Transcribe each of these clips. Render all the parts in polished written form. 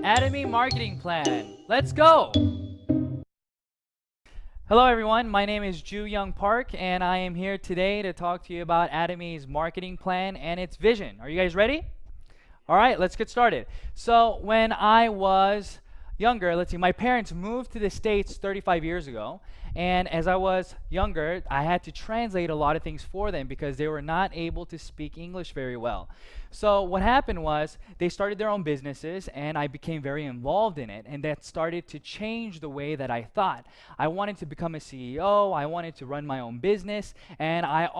Atomy Marketing Plan. Let's go! Hello everyone, my name is Ju Young Park and I am here today to talk to you about Atomy's marketing plan and its vision. Are you guys ready? All right, let's get started. So when I was younger, my parents moved to the States 35 years ago, and as I was younger, I had to translate a lot of things for them because they were not able to speak English very well. So what happened was they started their own businesses and I became very involved in it, and that started to change the way that I thought. I wanted to become a CEO, I wanted to run my own business, and I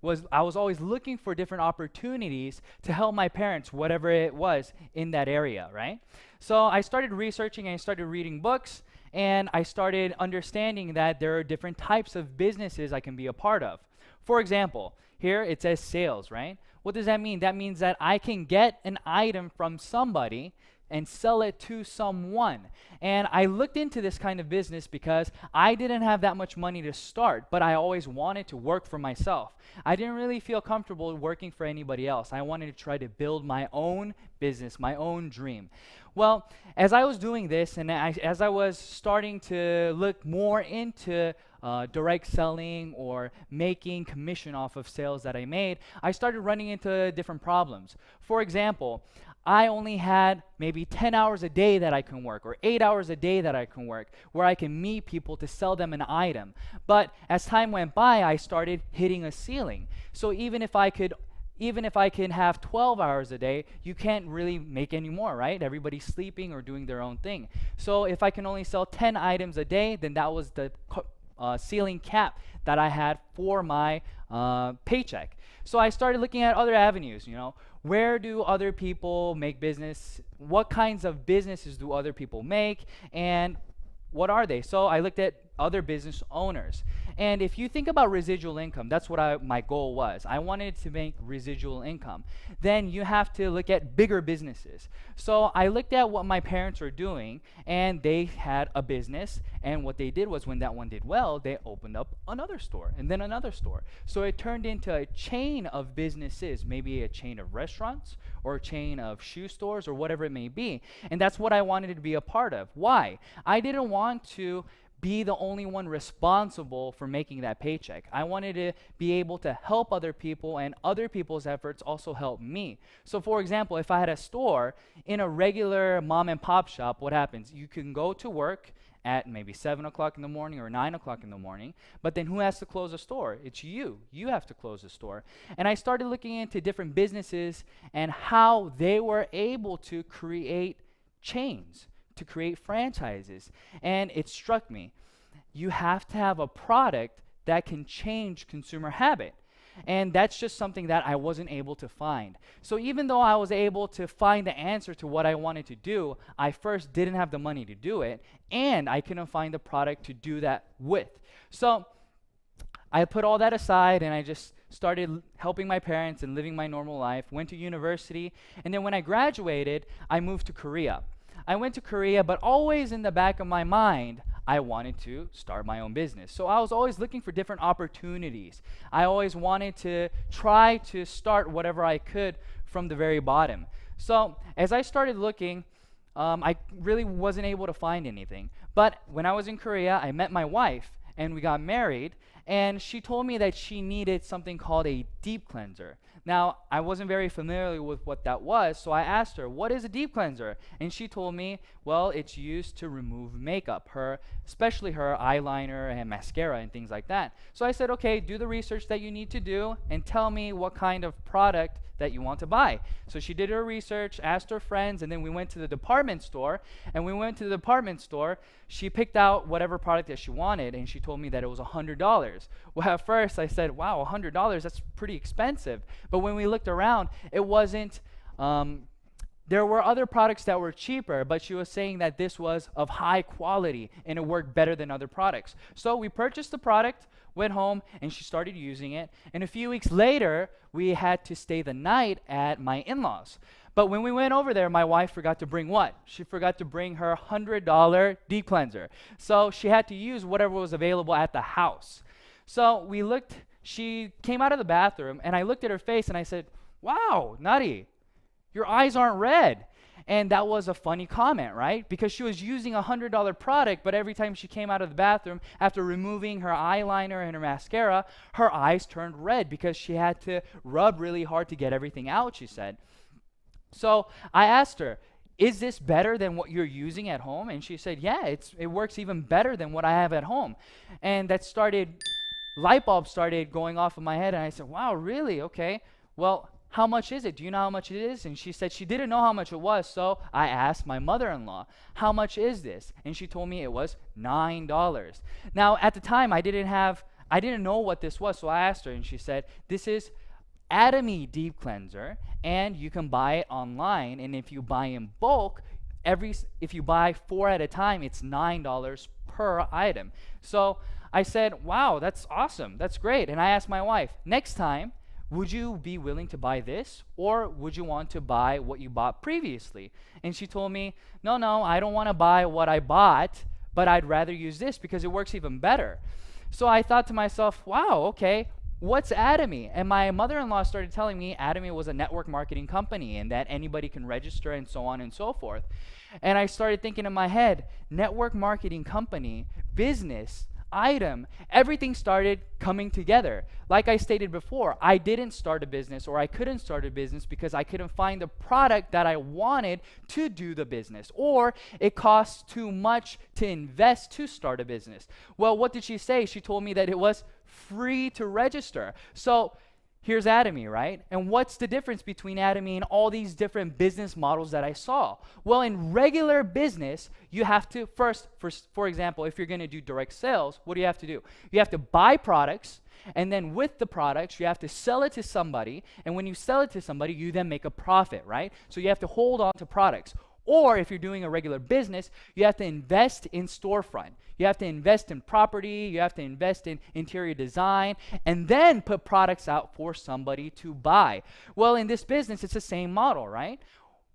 was always looking for different opportunities to help my parents, whatever it was in that area, right? So I started researching and I started reading books, and I started understanding that there are different types of businesses I can be a part of. For example, here it says sales, right? What does that mean? That means that I can get an item from somebody and sell it to someone. And I looked into this kind of business because I didn't have that much money to start, but I always wanted to work for myself. I didn't really feel comfortable working for anybody else. I wanted to try to build my own business, my own dream. Well, as I was doing this and as I was starting to look more into direct selling or making commission off of sales that I made, I started running into different problems. For example, I only had maybe 10 hours a day that I can work, or 8 hours a day that I can work, where I can meet people to sell them an item. But as time went by, I started hitting a ceiling. So even if I can have 12 hours a day, you can't really make any more, right? Everybody's sleeping or doing their own thing. So if I can only sell 10 items a day, then that was the ceiling cap that I had for my paycheck. So I started looking at other avenues, where do other people make business? What kinds of businesses do other people make? And what are they? So I looked at other business owners. And if you think about residual income, that's what my goal was. I wanted to make residual income. Then you have to look at bigger businesses. So I looked at what my parents were doing, and they had a business, and what they did was when that one did well, they opened up another store and then another store. So it turned into a chain of businesses, maybe a chain of restaurants or a chain of shoe stores or whatever it may be. And that's what I wanted to be a part of. Why? I didn't want to be the only one responsible for making that paycheck. I wanted to be able to help other people, and other people's efforts also help me. So for example, if I had a store in a regular mom and pop shop, what happens? You can go to work at maybe 7 o'clock in the morning or 9 o'clock in the morning, but then who has to close the store? It's you. You have to close the store. And I started looking into different businesses and how they were able to create chains, to create franchises. And it struck me, you have to have a product that can change consumer habit. And that's just something that I wasn't able to find. So even though I was able to find the answer to what I wanted to do, I first didn't have the money to do it, and I couldn't find the product to do that with. So I put all that aside and I just started helping my parents and living my normal life, went to university, and then when I graduated, I moved to Korea. I went to Korea, but always in the back of my mind, I wanted to start my own business. So I was always looking for different opportunities. I always wanted to try to start whatever I could from the very bottom. So as I started looking, I really wasn't able to find anything. But when I was in Korea, I met my wife and we got married, and she told me that she needed something called a deep cleanser. Now, I wasn't very familiar with what that was, so I asked her, what is a deep cleanser? And she told me, well, it's used to remove makeup, especially her eyeliner and mascara and things like that. So I said, okay, do the research that you need to do and tell me what kind of product that you want to buy. So she did her research, asked her friends, and then we went to the department store. And we went to the department store, she picked out whatever product that she wanted, and she told me that it was $100. Well, at first I said, wow, $100, that's pretty expensive. But when we looked around, it wasn't, there were other products that were cheaper, but she was saying that this was of high quality and it worked better than other products. So we purchased the product, went home, and she started using it. And a few weeks later, we had to stay the night at my in-laws. But when we went over there, my wife forgot to bring what? She forgot to bring her $100 deep cleanser. So she had to use whatever was available at the house. So we looked, she came out of the bathroom, and I looked at her face and I said, wow, Nari, your eyes aren't red. And that was a funny comment, right? Because she was using a $100 product, but every time she came out of the bathroom after removing her eyeliner and her mascara, her eyes turned red because she had to rub really hard to get everything out, she said. So I asked her, is this better than what you're using at home? And she said, yeah, it works even better than what I have at home. And light bulbs started going off in my head, and I said, wow, really? Okay. Well, how much is it? Do you know how much it is? And she said she didn't know how much it was, so I asked my mother-in-law, how much is this? And she told me it was $9. Now, at the time, I didn't know what this was, so I asked her, and she said, this is Atomy Deep Cleanser, and you can buy it online, and if you buy in bulk, if you buy 4 at a time, it's $9 per item. So I said, wow, that's awesome, that's great. And I asked my wife, next time, would you be willing to buy this, or would you want to buy what you bought previously? And she told me, no, I don't want to buy what I bought, but I'd rather use this because it works even better. So I thought to myself, wow, okay, what's Atomy? And my mother-in-law started telling me Atomy was a network marketing company and that anybody can register and so on and so forth. And I started thinking in my head, network marketing company, business, item, everything started coming together. Like I stated before, I didn't start a business, or I couldn't start a business because I couldn't find the product that I wanted to do the business, or it costs too much to invest to start a business. Well, what did she say? She told me that it was free to register. So here's Atomy, right? And what's the difference between Atomy and all these different business models that I saw? Well, in regular business, you have to first, for example, if you're going to do direct sales, what do you have to do? You have to buy products, and then with the products, you have to sell it to somebody, and when you sell it to somebody, you then make a profit, right? So you have to hold on to products. Or if you're doing a regular business, you have to invest in storefront. You have to invest in property, you have to invest in interior design, and then put products out for somebody to buy. Well, in this business, it's the same model, right?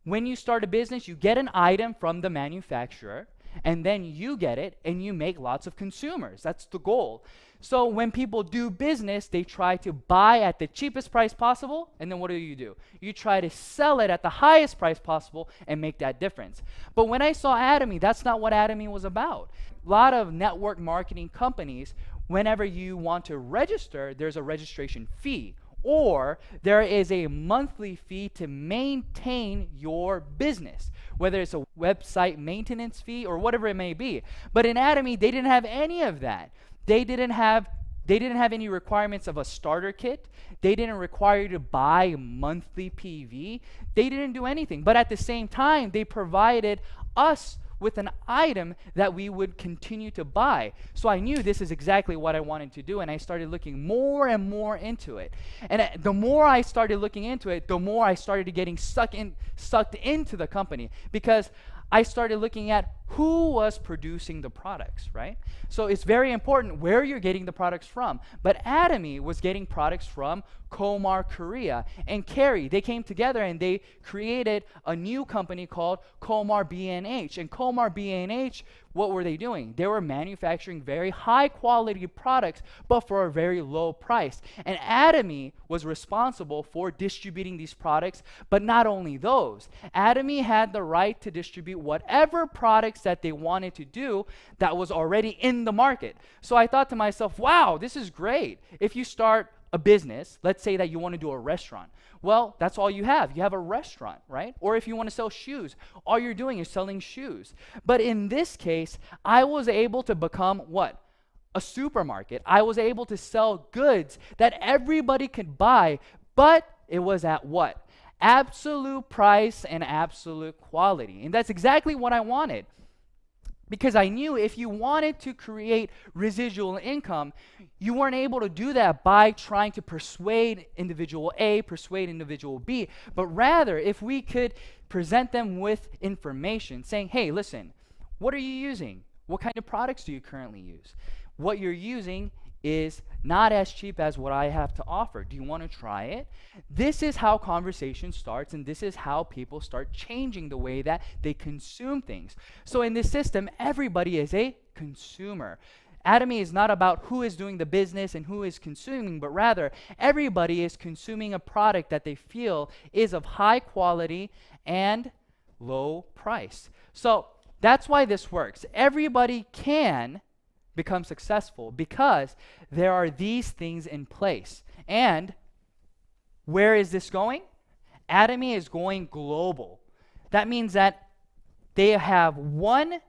When you start a business, you get an item from the manufacturer, and then you get it, and you make lots of consumers. That's the goal. So when people do business, they try to buy at the cheapest price possible, and then what do? You try to sell it at the highest price possible and make that difference. But when I saw Atomy, that's not what Atomy was about. A lot of network marketing companies, whenever you want to register, there's a registration fee, or there is a monthly fee to maintain your business, whether it's a website maintenance fee or whatever it may be. But in Atomy, they didn't have any of that. They didn't have any requirements of a starter kit. They didn't require you to buy monthly PV. They didn't do anything. But at the same time, they provided us with an item that we would continue to buy. So I knew this is exactly what I wanted to do, and I started looking more and more into it. And the more I started looking into it, the more I started getting sucked into the company, because I started looking at who was producing the products, right? So it's very important where you're getting the products from. But Atomy was getting products from Komar Korea and Kerry. They came together and they created a new company called Komar B&H. And Komar B&H, what were they doing? They were manufacturing very high quality products, but for a very low price. And Atomy was responsible for distributing these products, but not only those. Atomy had the right to distribute whatever products that they wanted to do that was already in the market. So I thought to myself, wow, this is great. If you start a business, let's say that you want to do a restaurant. Well, that's all you have. You have a restaurant, right? Or if you want to sell shoes, all you're doing is selling shoes. But in this case, I was able to become what? A supermarket. I was able to sell goods that everybody could buy, but it was at what? Absolute price and absolute quality. And that's exactly what I wanted. Because I knew if you wanted to create residual income, you weren't able to do that by trying to persuade individual A, persuade individual B, but rather if we could present them with information saying, hey, listen, what are you using? What kind of products do you currently use? What you're using is not as cheap as what I have to offer. Do you want to try it? This is how conversation starts, and this is how people start changing the way that they consume things. So in this system, everybody is a consumer. Atomy is not about who is doing the business and who is consuming, but rather everybody is consuming a product that they feel is of high quality and low price. So that's why this works. Everybody can become successful because there are these things in place. And where is this going? Atomy is going global. That means that they have one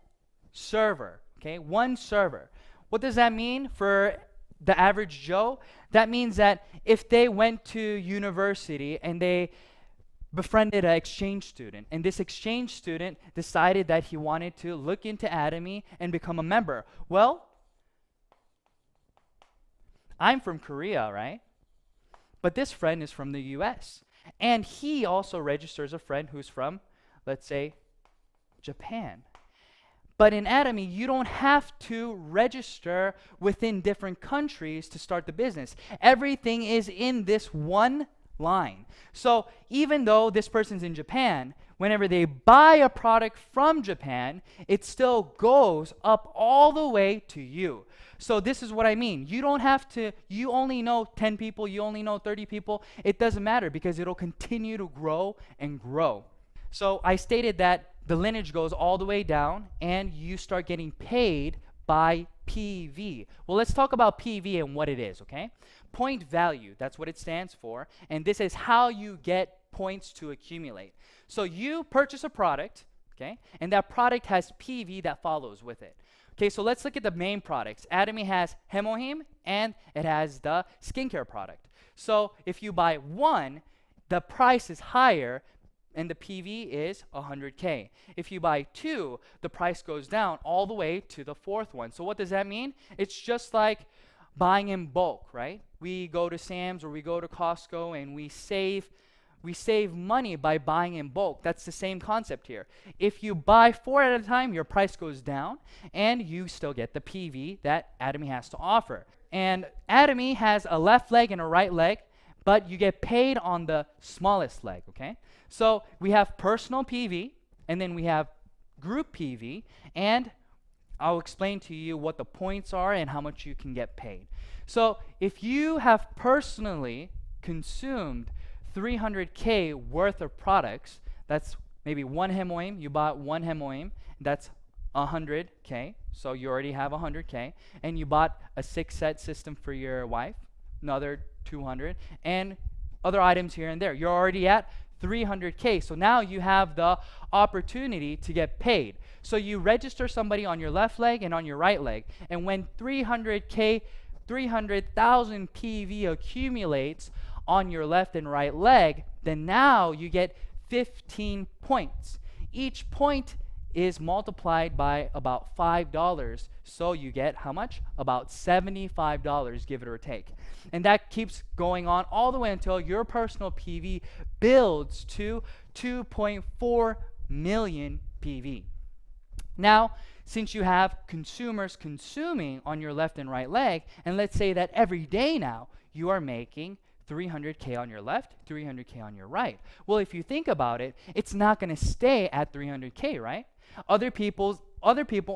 server, okay? One server. What does that mean for the average Joe? That means that if they went to university and they befriended an exchange student, and this exchange student decided that he wanted to look into Atomy and become a member. Well, I'm from Korea, right? But this friend is from the US. And he also registers a friend who's from, let's say, Japan. But in Atomy, you don't have to register within different countries to start the business. Everything is in this one line. So even though this person's in Japan, whenever they buy a product from Japan, it still goes up all the way to you. So this is what I mean. You don't have to, you only know 10 people, you only know 30 people. It doesn't matter because it'll continue to grow and grow. So I stated that the lineage goes all the way down and you start getting paid by PV. Well, let's talk about PV and what it is, okay? Point value, that's what it stands for. And this is how you get points to accumulate. So you purchase a product, okay? And that product has PV that follows with it. Okay, so let's look at the main products. Atomy has Hemohim and it has the skincare product. So if you buy one, the price is higher and the PV is 100K. If you buy two, the price goes down all the way to the fourth one. So what does that mean? It's just like buying in bulk, right? We go to Sam's or we go to Costco and we save money by buying in bulk. That's the same concept here. If you buy 4 at a time, your price goes down and you still get the PV that Atomy has to offer. And Atomy has a left leg and a right leg, but you get paid on the smallest leg, okay? So we have personal PV, and then we have group PV, and I'll explain to you what the points are and how much you can get paid. So if you have personally consumed 300K worth of products, that's maybe one Hemohim, you bought one Hemohim, that's 100K, so you already have 100K, and you bought a 6-set system for your wife, another 200, and other items here and there. You're already at 300K, so now you have the opportunity to get paid. So you register somebody on your left leg and on your right leg, and when 300K, 300,000 PV accumulates on your left and right leg, then now you get 15 points. Each point is multiplied by about $5, so you get how much? About $75, give it or take. And that keeps going on all the way until your personal PV builds to 2.4 million PV. Now, since you have consumers consuming on your left and right leg, and let's say that every day now you are making 300K on your left, 300K on your right. Well, if you think about it, it's not going to stay at 300K, right? Other people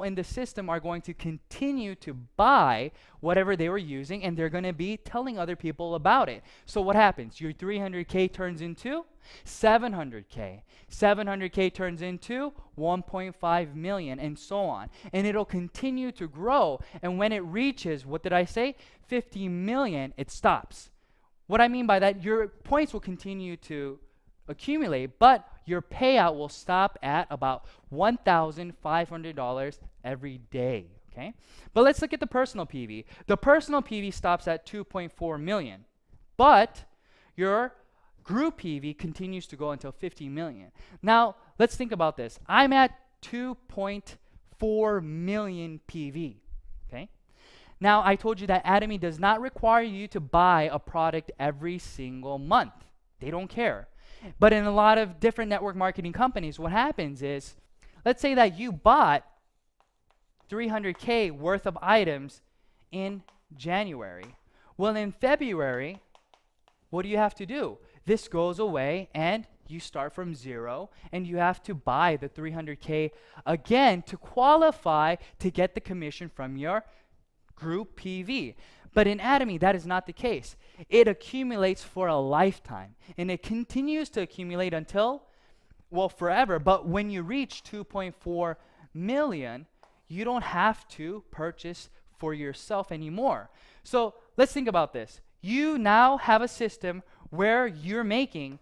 in the system are going to continue to buy whatever they were using, and they're going to be telling other people about it. So what happens? Your 300K turns into 700K. 700K turns into 1.5 million, and so on. And it'll continue to grow. And when it reaches, what did I say? 50 million, it stops. What I mean by that, your points will continue to accumulate, but your payout will stop at about $1,500 every day, okay? But let's look at the personal PV. The personal PV stops at 2.4 million, but your group PV continues to go until 50 million. Now, let's think about this. I'm at 2.4 million PV, okay? Now, I told you that Atomy does not require you to buy a product every single month. They don't care. But in a lot of different network marketing companies, what happens is, let's say that you bought 300K worth of items in January. Well, in February, what do you have to do? This goes away and you start from zero and you have to buy the 300K again to qualify to get the commission from your group PV. But in Atomy, that is not the case. It accumulates for a lifetime, and it continues to accumulate until well, forever. But when you reach 2.4 million, you don't have to purchase for yourself anymore. So let's think about this. You now have a system where you're making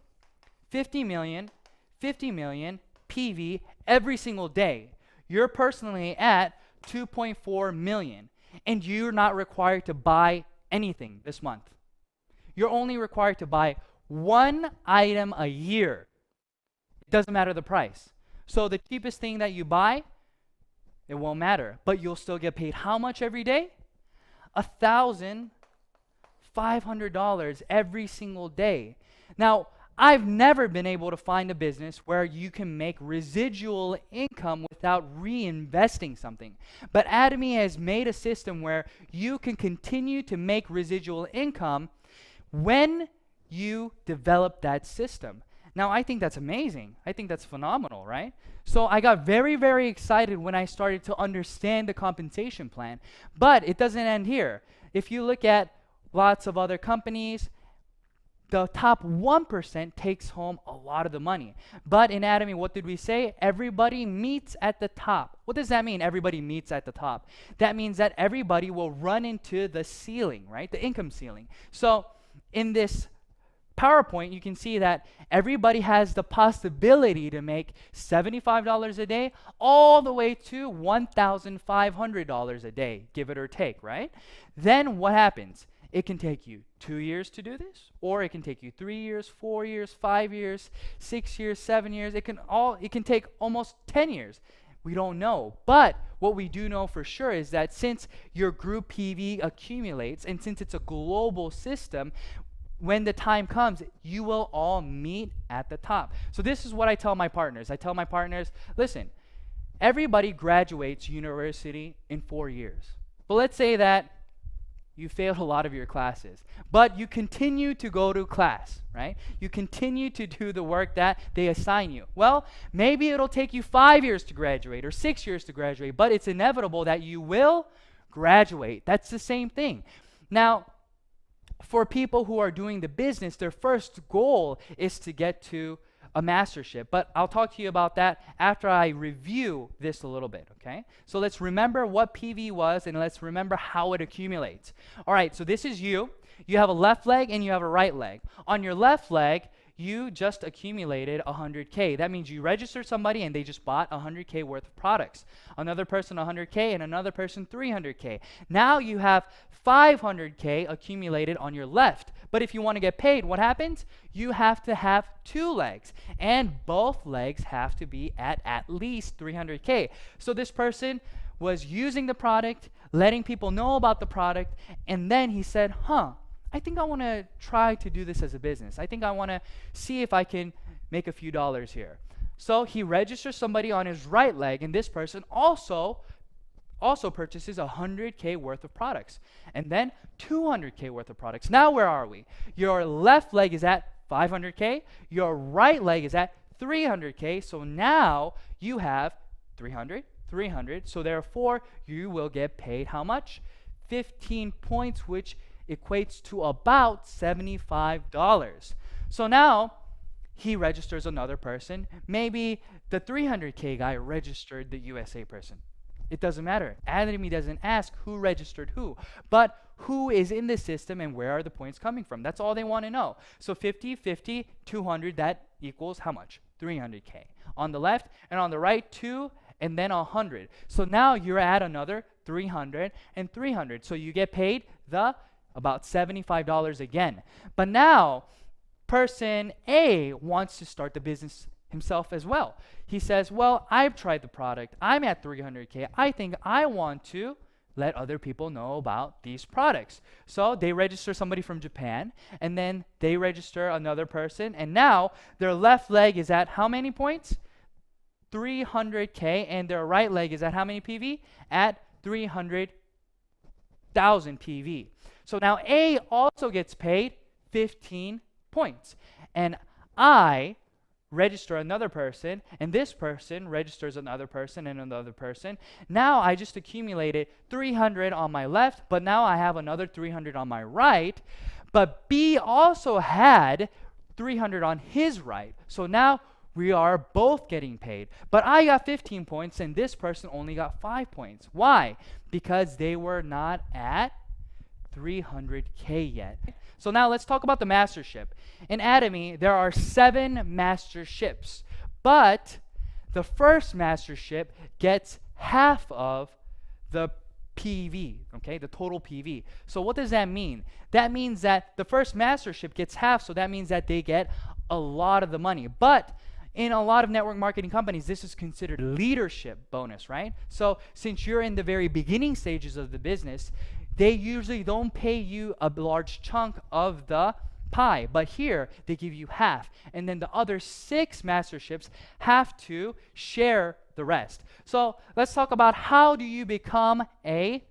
50 million PV every single day. You're personally at 2.4 million, and you're not required to buy anything this month. You're only required to buy one item a year. It doesn't matter the price. So the cheapest thing that you buy, it won't matter, but you'll still get paid how much every day? $1,500 every single day. Now, I've never been able to find a business where you can make residual income without reinvesting something. But Atomy has made a system where you can continue to make residual income when you develop that system. Now, I think that's amazing. I think that's phenomenal, right? So I got very, very excited when I started to understand the compensation plan. But it doesn't end here. If you look at lots of other companies, the top 1% takes home a lot of the money. But in Atomy, what did we say? Everybody meets at the top. What does that mean, everybody meets at the top? That means that everybody will run into the ceiling, right? The income ceiling. So in this PowerPoint, you can see that everybody has the possibility to make $75 a day all the way to $1,500 a day, give it or take, right? Then what happens? It can take you 2 years to do this, or it can take you 3 years, 4 years, 5 years, 6 years, 7 years. It can take almost 10 years. We don't know. But what we do know for sure is that since your group PV accumulates, and since it's a global system, when the time comes, you will all meet at the top. So this is what I tell my partners. I tell my partners, listen, everybody graduates university in 4 years. But let's say that you failed a lot of your classes, but you continue to go to class, right? You continue to do the work that they assign you. Well, maybe it'll take you 5 years to graduate or 6 years to graduate, but it's inevitable that you will graduate. That's the same thing. Now, for people who are doing the business, their first goal is to get to a mastership. But I'll talk to you about that after I review this a little bit, okay? So let's remember what PV was, and let's remember how it accumulates. All right, so this is you. You have a left leg and you have a right leg. On your left leg, you just accumulated 100K. That means you registered somebody and they just bought 100K worth of products. Another person 100K and another person 300K. Now you have 500K accumulated on your left. But if you want to get paid, what happens? You have to have 2 legs, and both legs have to be at least 300K. So this person was using the product, letting people know about the product, and then he said, I think I want to try to do this as a business. I think I want to see if I can make a few dollars here. So he registers somebody on his right leg, and this person also purchases 100K worth of products, and then 200K worth of products. Now where are we? Your left leg is at 500K, your right leg is at 300K, so now you have 300, 300, so therefore you will get paid how much? 15 points, which equates to about $75. So now he registers another person. Maybe the 300K guy registered the USA person. It doesn't matter. Atomy doesn't ask who registered who, but who is in the system and where are the points coming from. That's all they want to know. So 50, 50, 200, that equals how much? 300K. On the left, and on the right, 2, and then 100. So now you're at another 300 and 300. So you get paid about $75 again. But now, person A wants to start the business himself as well. He says, well, I've tried the product. I'm at 300K. I think I want to let other people know about these products. So they register somebody from Japan, and then they register another person, and now their left leg is at how many points? 300K, and their right leg is at how many PV? At 300,000 PV. So now A also gets paid 15 points, and I register another person, and this person registers another person and another person. Now I just accumulated 300 on my left, but now I have another 300 on my right. But B also had 300 on his right. So now we are both getting paid. But I got 15 points and this person only got 5 points. Why? Because they were not at 300K yet. So now let's talk about the mastership. In Atomy, there are 7 masterships, but the first mastership gets half of the PV, okay, the total PV. So what does that mean? That means that the first mastership gets half, so that means that they get a lot of the money. But in a lot of network marketing companies, this is considered leadership bonus, right? So since you're in the very beginning stages of the business, they usually don't pay you a large chunk of the pie, but here they give you half, and then the other 6 masterships have to share the rest. So let's talk about how do you become a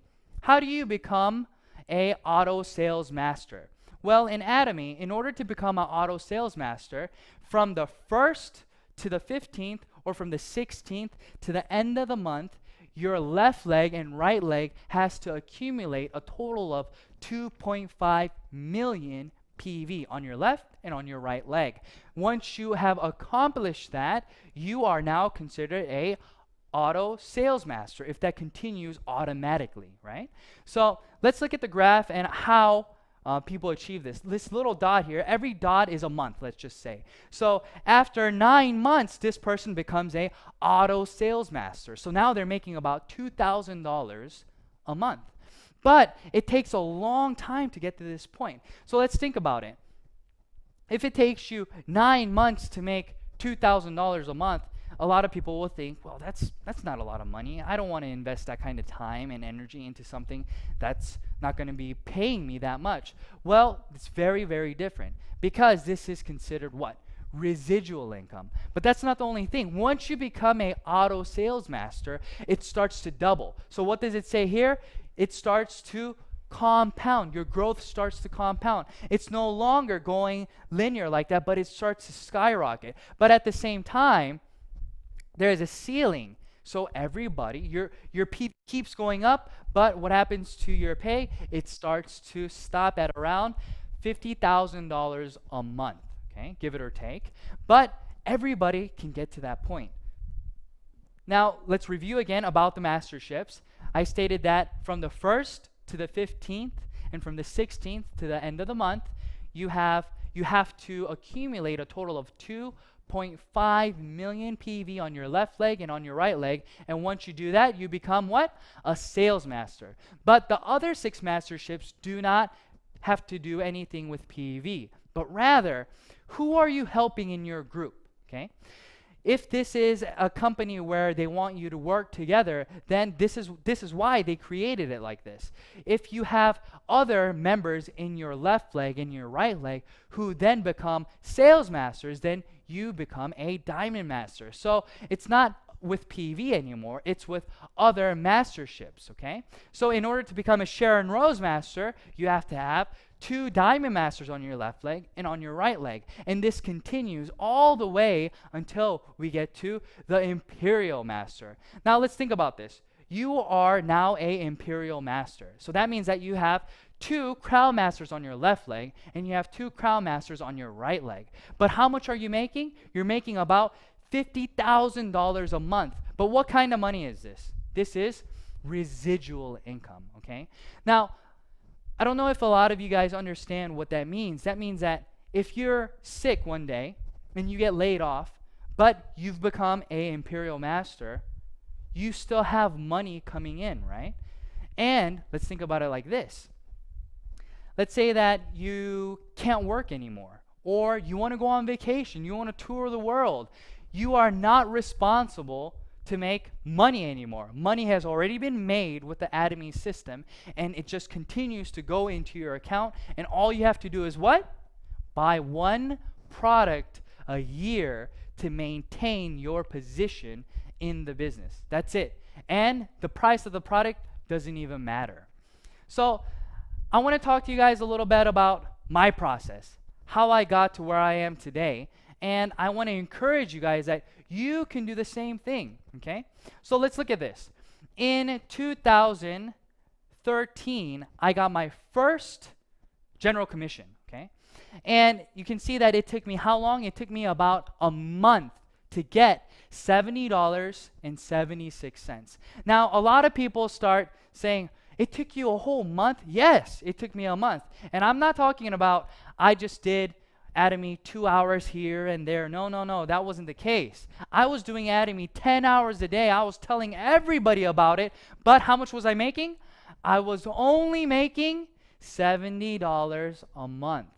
auto sales master. Well, in Atomy, in order to become an auto sales master, from the 1st to the 15th or from the 16th to the end of the month, your left leg and right leg has to accumulate a total of 2.5 million PV on your left and on your right leg. Once you have accomplished that, you are now considered a auto sales master if that continues automatically, right? So let's look at the graph and how people achieve this. This little dot here, every dot is a month, let's just say. So after 9 months, this person becomes a auto sales master. So now they're making about $2,000 a month. But it takes a long time to get to this point. So let's think about it. If it takes you 9 months to make $2,000 a month, a lot of people will think, well, that's not a lot of money. I don't want to invest that kind of time and energy into something that's not going to be paying me that much. Well, it's very, very different because this is considered what? Residual income. But that's not the only thing. Once you become a auto sales master, it starts to double. So what does it say here? It starts to compound. Your growth starts to compound. It's no longer going linear like that, but it starts to skyrocket. But at the same time, there is a ceiling. So everybody, your P keeps going up, but what happens to your pay? It starts to stop at around $50,000 a month, okay? Give it or take. But everybody can get to that point. Now, let's review again about the masterships. I stated that from the 1st to the 15th and from the 16th to the end of the month, you have to accumulate a total of 2.5 million PV on your left leg and on your right leg. And once you do that, you become what? A sales master. But the other 6 masterships do not have to do anything with PV, but rather, who are you helping in your group? Okay? If this is a company where they want you to work together, then this is why they created it like this. If you have other members in your left leg and your right leg who then become sales masters, then you become a diamond master. So it's not with PV anymore, it's with other masterships, okay? So in order to become a Sharon Rose master, you have to have 2 diamond masters on your left leg and on your right leg. And this continues all the way until we get to the Imperial Master. Now let's think about this. You are now a Imperial Master. So that means that you have 2 Crown Masters on your left leg and you have 2 Crown Masters on your right leg. But how much are you making? You're making about $50,000 a month. But what kind of money is this? This is residual income, okay? Now, I don't know if a lot of you guys understand what that means. That means that if you're sick one day and you get laid off, but you've become a Imperial Master, you still have money coming in, right? And let's think about it like this. Let's say that you can't work anymore, or you want to go on vacation, you want to tour the world. You are not responsible to make money anymore. Money has already been made with the Atomy system, and it just continues to go into your account, and all you have to do is what? Buy 1 product a year to maintain your position in the business. That's it. And the price of the product doesn't even matter. So I want to talk to you guys a little bit about my process, how I got to where I am today, and I want to encourage you guys that you can do the same thing, okay? So let's look at this. In 2013, I got my first general commission, okay? And you can see that it took me how long? It took me about a month to get $70.76. Now, a lot of people start saying, it took you a whole month? Yes, it took me a month. And I'm not talking about I just did Atomy 2 hours here and there. No, that wasn't the case. I was doing Atomy 10 hours a day. I was telling everybody about it. But how much was I making? I was only making $70 a month.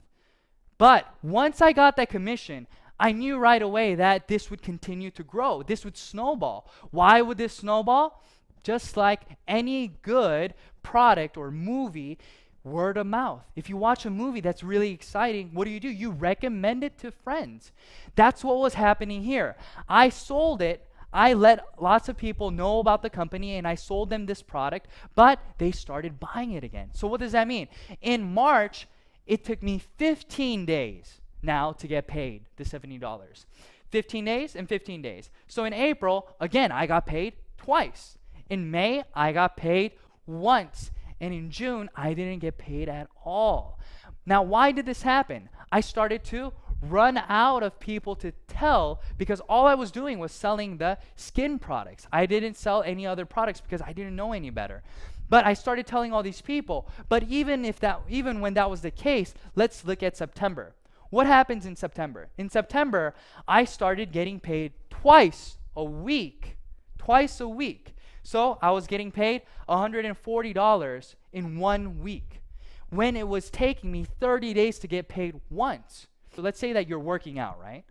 But once I got that commission, I knew right away that this would continue to grow. This would snowball. Why would this snowball? Just like any good product or movie, word of mouth. If you watch a movie that's really exciting, what do? You recommend it to friends. That's what was happening here. I sold it. I let lots of people know about the company and I sold them this product, but they started buying it again. So what does that mean? In March, it took me 15 days now to get paid the $70. 15 days and 15 days. So in April, again, I got paid twice. In May, I got paid once. And in June, I didn't get paid at all. Now, why did this happen? I started to run out of people to tell because all I was doing was selling the skin products. I didn't sell any other products because I didn't know any better. But I started telling all these people. But even when that was the case, let's look at September. What happens in September? In September, I started getting paid twice a week. Twice a week. So I was getting paid $140 in 1 week when it was taking me 30 days to get paid once. So let's say that you're working out, right?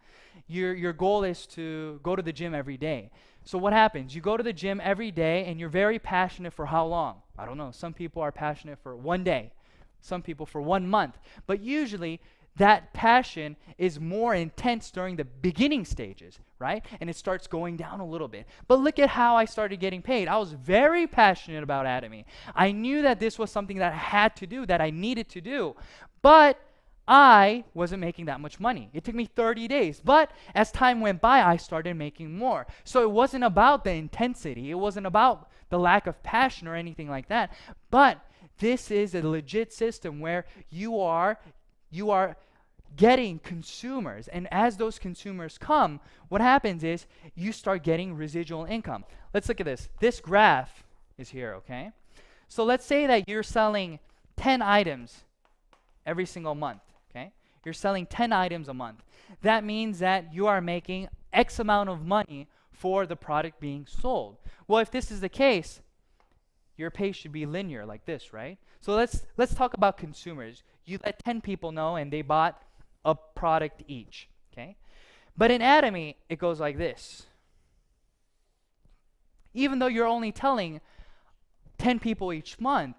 Your goal is to go to the gym every day. So what happens? You go to the gym every day and you're very passionate for how long? I don't know. Some people are passionate for 1 day. Some people for 1 month. But usually that passion is more intense during the beginning stages, right? And it starts going down a little bit. But look at how I started getting paid. I was very passionate about Atomy. I knew that this was something that I had to do, that I needed to do. But I wasn't making that much money. It took me 30 days. But as time went by, I started making more. So it wasn't about the intensity. It wasn't about the lack of passion or anything like that. But this is a legit system where you are getting consumers. And as those consumers come, what happens is you start getting residual income. Let's look at this. This graph is here, okay? So let's say that you're selling 10 items every single month, okay? You're selling 10 items a month. That means that you are making X amount of money for the product being sold. Well, if this is the case, your pay should be linear like this, right? So let's talk about consumers. You let 10 people know and they bought a product each, okay? But in Atomy, it goes like this. Even though you're only telling 10 people each month,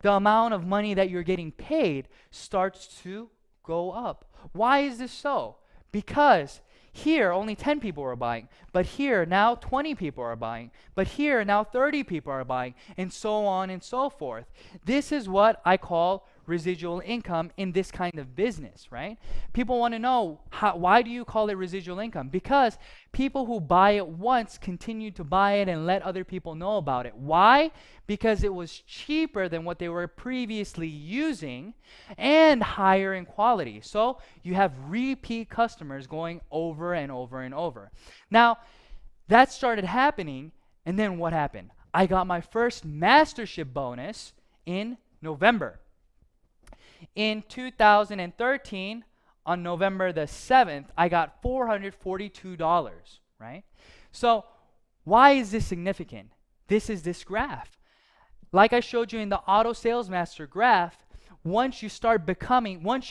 the amount of money that you're getting paid starts to go up. Why is this so? Because here, only 10 people are buying, but here, now 20 people are buying, but here, now 30 people are buying, and so on and so forth. This is what I call residual income in this kind of business, right? People want to know, why do you call it residual income? Because people who buy it once continue to buy it and let other people know about it. Why? Because it was cheaper than what they were previously using and higher in quality. So you have repeat customers going over and over and over. Now, that started happening, and then what happened? I got my first mastership bonus in November. In 2013, on November the 7th, I got $442, right? So why is this significant? This is this graph. Like I showed you in the Auto Sales Master graph, once you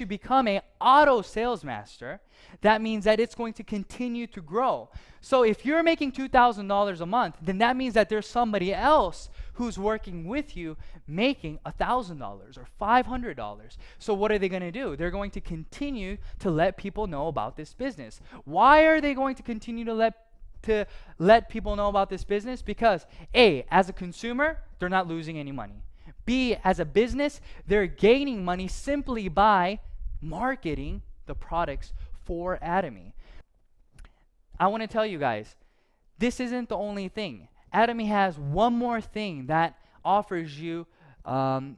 become an auto sales master, that means that it's going to continue to grow. So if you're making $2,000 a month, then that means that there's somebody else who's working with you making $1,000 or $500. So what are they going to do? They're going to continue to let people know about this business. Why are they going to continue to let people know about this business? Because A, as a consumer, they're not losing any money. B, as a business, they're gaining money simply by marketing the products for Atomy. I want to tell you guys, this isn't the only thing. Atomy has one more thing that offers you the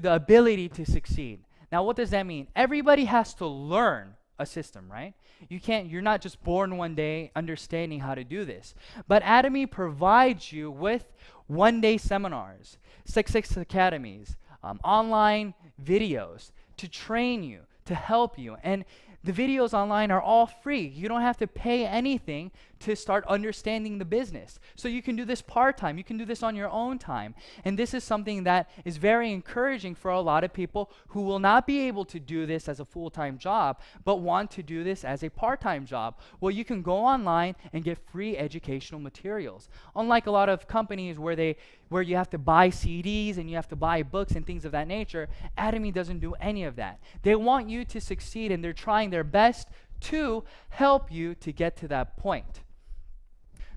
ability to succeed. Now, what does that mean? Everybody has to learn a system, right? You're not just born one day understanding how to do this. But Atomy provides you with one-day seminars, 6 academies, online videos to train you, to help you. And the videos online are all free. You don't have to pay anything to start understanding the business. So you can do this part-time. You can do this on your own time. And this is something that is very encouraging for a lot of people who will not be able to do this as a full-time job, but want to do this as a part-time job. Well, you can go online and get free educational materials. Unlike a lot of companies where you have to buy CDs and you have to buy books and things of that nature, Atomy doesn't do any of that. They want you to succeed, and they're trying their best to help you to get to that point.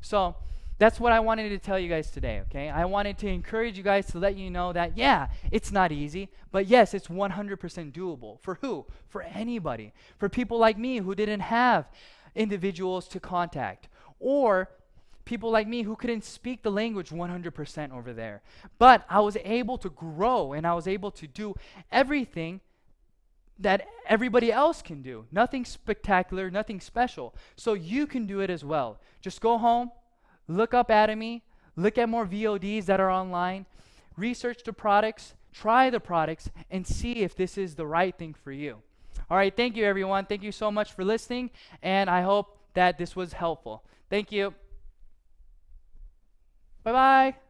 So that's what I wanted to tell you guys today, okay? I wanted to encourage you guys to let you know that, yeah, it's not easy, but yes, it's 100% doable. For who? For anybody. For people like me who didn't have individuals to contact, or people like me who couldn't speak the language 100% over there. But I was able to grow, and I was able to do everything that everybody else can do. Nothing spectacular, nothing special. So you can do it as well. Just go home, look up Atomy, look at more VODs that are online, research the products, try the products, and see if this is the right thing for you. All right, thank you everyone. Thank you so much for listening, and I hope that this was helpful. Thank you. Bye-bye.